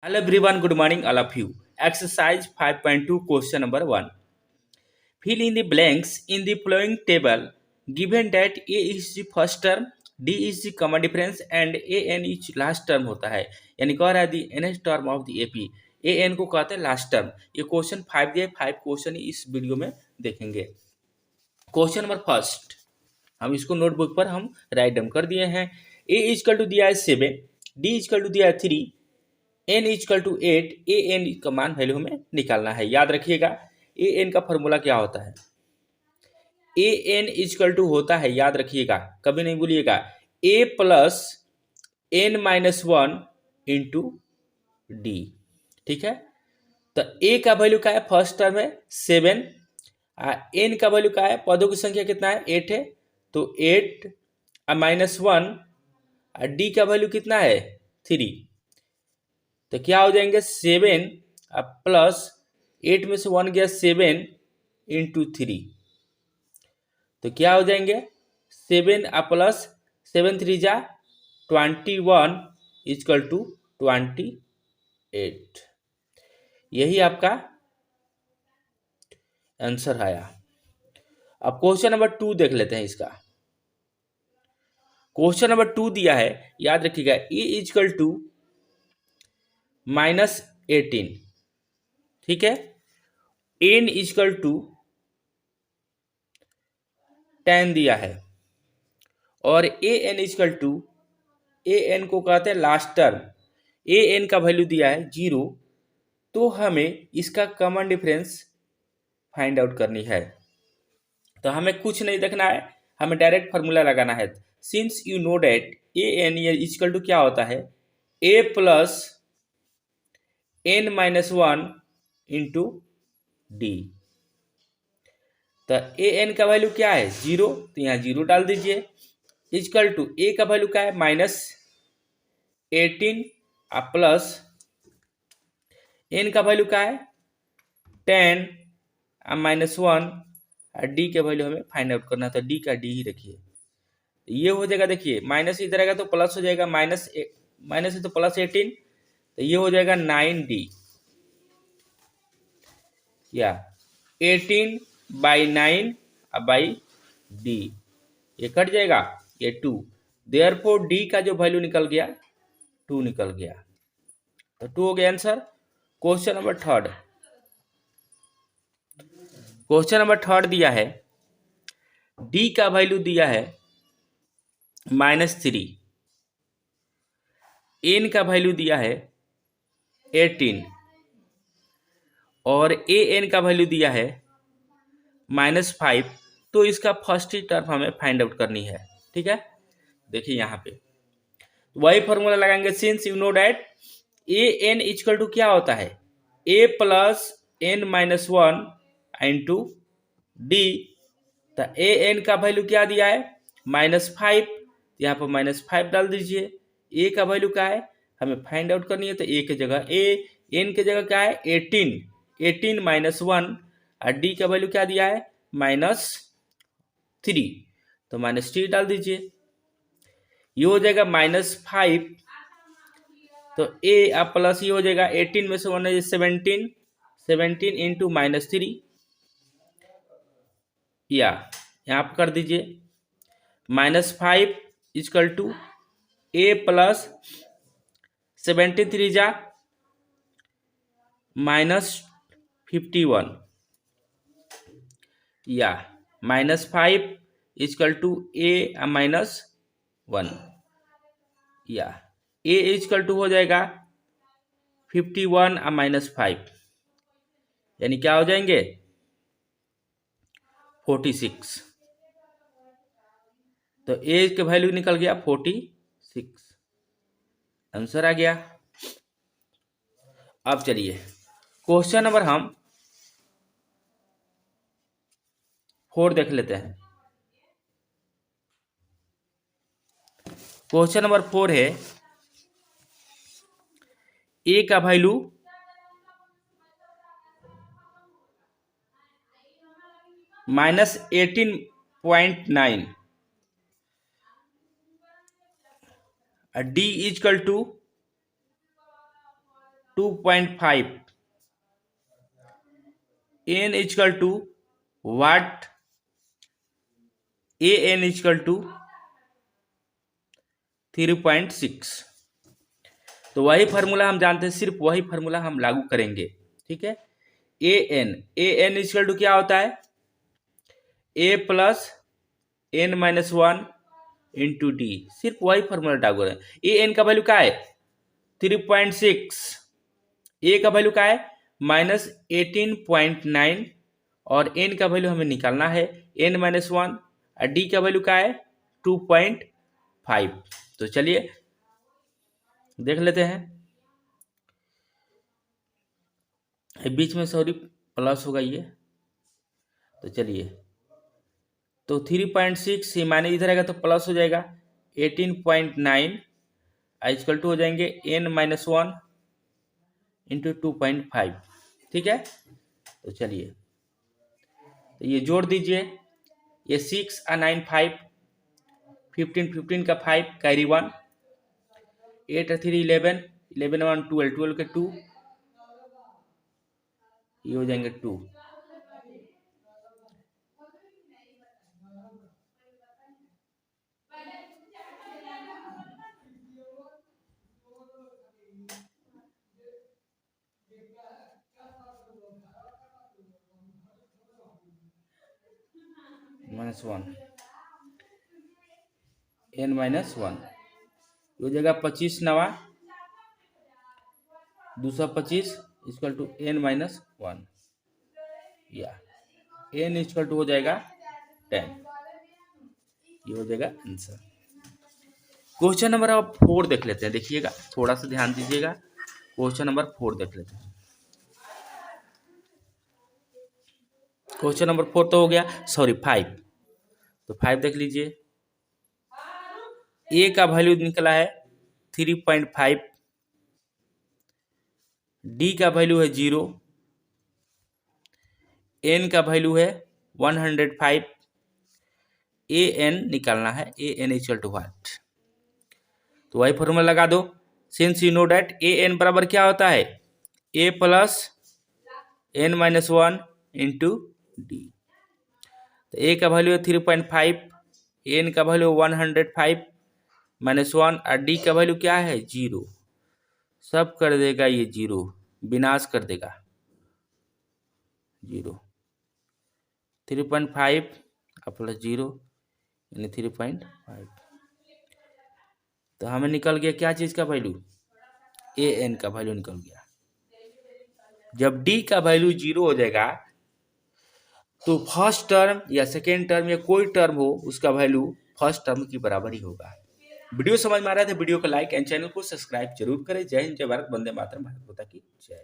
Hello everyone, good morning all of you. Exercise 5.2 question number 1. Fill in the blanks in the following table given that A is the first term, D is the common difference and AN is last term होता है यानी कह रहा है the nth term of the AP. AN को कहते हैं last term. ये क्वेश्चन 5 दिया 5 क्वेश्चन इस वीडियो में देखेंगे. क्वेश्चन नंबर फर्स्ट हम इसको नोटबुक पर हम राइट डाउन कर दिए हैं. A इजकल टू दिया है 7, D इजकल टू दिया है 3, n is equal to 8, A N का मान वैल्यू हमें निकालना है. याद रखिएगा ए एन का फॉर्मूला क्या होता है. ए एन इजकल टू होता है, याद रखिएगा कभी नहीं भूलिएगा, A plus N minus 1 into D. ठीक है, तो ए का वैल्यू क्या है, फर्स्ट टर्म है 7, एन का वैल्यू क्या है, पदों की संख्या कितना है 8 है, तो 8 माइनस 1, डी का वैल्यू कितना है 3. तो क्या हो जाएंगे 7 प्लस 8 में से 1 गया 7 इंटू 3, तो क्या हो जाएंगे 7 प्लस 7 3 जा 21 इजकल टू 28. यही आपका आंसर आया. अब क्वेश्चन नंबर 2 देख लेते हैं. इसका क्वेश्चन नंबर 2 दिया है, याद रखिएगा ए इजकल टू -18. ठीक है, एन इजकल टू 10 दिया है और A N equal to, A N को कहते हैं लास्ट टर्म, ए एन का वैल्यू दिया है 0. तो हमें इसका कॉमन डिफरेंस फाइंड आउट करनी है. तो हमें कुछ नहीं देखना है, हमें डायरेक्ट फार्मूला लगाना है. Since you know that A N equal to क्या होता है, A plus N minus 1 into D. तो ए एन का वैल्यू क्या है 0, तो यहाँ 0 डाल दीजिए. इजकल टू ए का वैल्यू क्या है -18 प्लस एन का वैल्यू क्या है 10 माइनस 1, डी के वैल्यू हमें फाइंड आउट करना है. तो डी का डी ही रखिए. ये हो जाएगा, देखिए माइनस इधर आएगा तो प्लस हो जाएगा, माइनस है तो प्लस 18, तो ये हो जाएगा 9D या 18 बाई 9 बाई डी. ये कट जाएगा, ये 2. देयरफॉर डी का जो वैल्यू निकल गया 2 निकल गया. तो 2 हो गया answer. Question number third. Question number third दिया है, डी का वैल्यू दिया है -3, एन का वैल्यू दिया है 18 और ए एन का वैल्यू दिया है -5. तो इसका फर्स्ट टर्म हमें फाइंड आउट करनी है. ठीक है, देखिए यहाँ पे वही फॉर्मूला लगाएंगे. Since you know that A N equal to क्या होता है, A plus N minus 1 into D. तो ए एन का वैल्यू क्या दिया है -5, यहाँ पर -5 डाल दीजिए. ए का वैल्यू क्या है हमें फाइंड आउट करनी है, तो ए की जगह ए, एन की जगह क्या है 18 माइनस 1, और डी का वैल्यू क्या दिया है -3, तो -3 डाल दीजिए. ये हो जाएगा -5, तो ए प्लस ये हो जाएगा 18 में से 1 है 17 इंटू -3, या यहाँ पर कर दीजिए -5 इजकल टू ए प्लस 17 3 जा -51, या -5 इजकल टू ए -1, या ए इजकल टू हो जाएगा 51 -5, यानी क्या हो जाएंगे 46. तो ए के वैल्यू निकल गया 46, आंसर आ गया. अब चलिए क्वेश्चन नंबर हम 4 देख लेते हैं. क्वेश्चन नंबर 4 है, ए का value -18.9, D is equal to 2.5 n equal to what A N equal to 3.6। तो वही फार्मूला हम जानते हैं, सिर्फ वही फार्मूला हम लागू करेंगे। ठीक है, ए एन इक्वल टू क्या होता है, A plus N minus one into D, सिर्फ वही फार्मूला लागू करें। ए एन का वैल्यू क्या है 3.6, ए का वैल्यू क्या है -18.9 और एन का वैल्यू हमें निकालना है एन माइनस वन और डी का वैल्यू क्या है 2.5। तो चलिए देख लेते हैं, बीच में सॉरी प्लस होगा ये, तो चलिए, तो 3.6 ये माने इधर आएगा तो प्लस हो जाएगा 18.9 इक्वल टू हो जाएंगे n माइनस वन इंटू 2.5। ठीक है, तो चलिए, तो ये जोड़ दीजिए, ये 6 और 9 5, 15 का 5 कैरी 1, 8 और 3 11, 11 1 12, 12 के 2, ये हो जाएंगे 2। -1 n माइनस वन हो जाएगा 25 नवा 225 equal to n minus one, या n इक्वल टू हो जाएगा 10। ये हो जाएगा आंसर। क्वेश्चन नंबर अब 4 देख लेते हैं, देखिएगा थोड़ा सा ध्यान दीजिएगा, क्वेश्चन नंबर 4 देख लेते हैं। क्वेश्चन नंबर 4 तो हो गया, सॉरी 5, तो 5 देख लीजिए, ए का वैल्यू निकला है 3.5, डी का वैल्यू है 0, एन का वैल्यू है 105, ए एन निकालना है, A N equal to what, तो वही फॉर्मूला लगा दो। Since you know that A N बराबर क्या होता है A plus N minus one into D, तो ए का वैल्यू है 3.5, एन का वैल्यू 105 माइनस वन और डी का वैल्यू क्या है 0, सब कर देगा ये 0, विनाश कर देगा 0, 3.5 प्लस 0 यानी 3.5, तो हमें निकल गया क्या चीज़ का वैल्यू, ए एन का वैल्यू निकल गया। जब डी का वैल्यू 0 हो जाएगा तो फर्स्ट टर्म या सेकेंड टर्म या कोई टर्म हो उसका वैल्यू फर्स्ट टर्म की बराबर ही होगा। वीडियो समझ में आ रहा है तो वीडियो को लाइक एंड चैनल को सब्सक्राइब जरूर करें। जय हिंद, जय भारत, वंदे मातरम, भारत माता की जय।